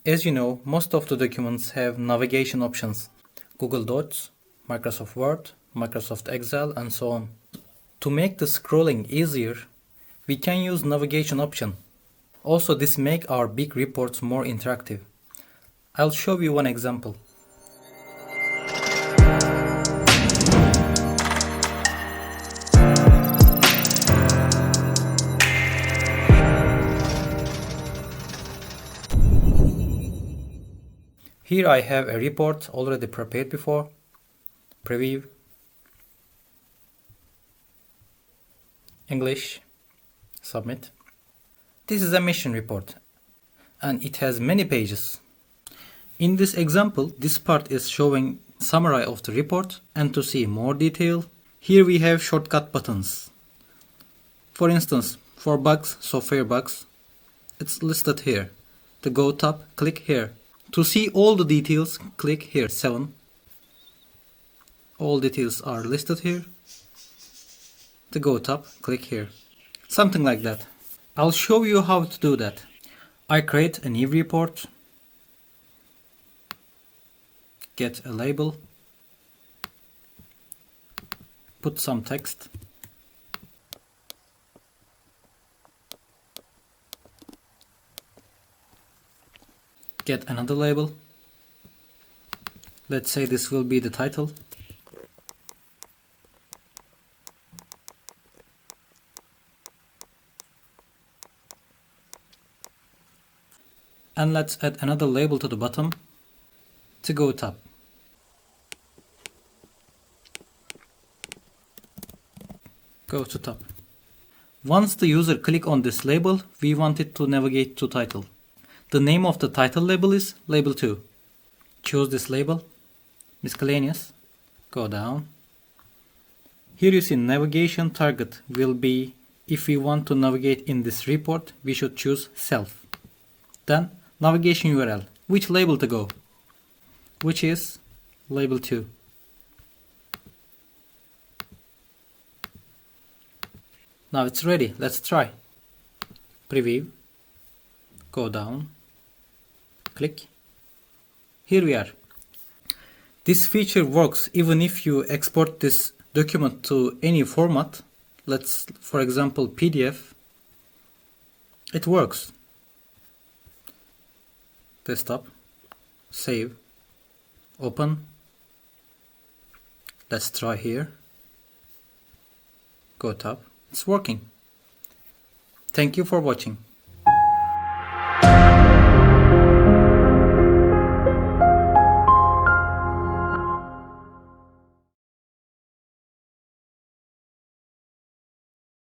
As you know, most of the documents have navigation options. Google Docs, Microsoft Word, Microsoft Excel, and so on. To make the scrolling easier, we can use navigation option. Also, this makes our big reports more interactive. I'll show you one example. Here I have a report already prepared before. Preview. English. Submit. This is a mission report and it has many pages. In this example, this part is showing summary of the report, and to see more detail, here we have shortcut buttons. For instance, for bugs, software bugs, it's listed here. To go tab, click here. To see all the details, click here, 7. All details are listed here. To go tab, click here. Something like that. I'll show you how to do that. I create a new report. Get a label. Put some text. Get another label. Let's say this will be the title. And let's add another label to the bottom. To go tab. Go to top. Once the user click on this label, we want it to navigate to title. The name of the title label is label 2. Choose this label, miscellaneous, go down. Here you see navigation target will be, if we want to navigate in this report, we should choose self. Then navigation URL, which label to go, which is label 2. Now it's ready, let's try. Preview, go down, click. Here we are. This feature works even if you export this document to any format. Let's, for example, PDF. It works. Desktop, save, open. Let's try here. Go tab. It's working. Thank you for watching.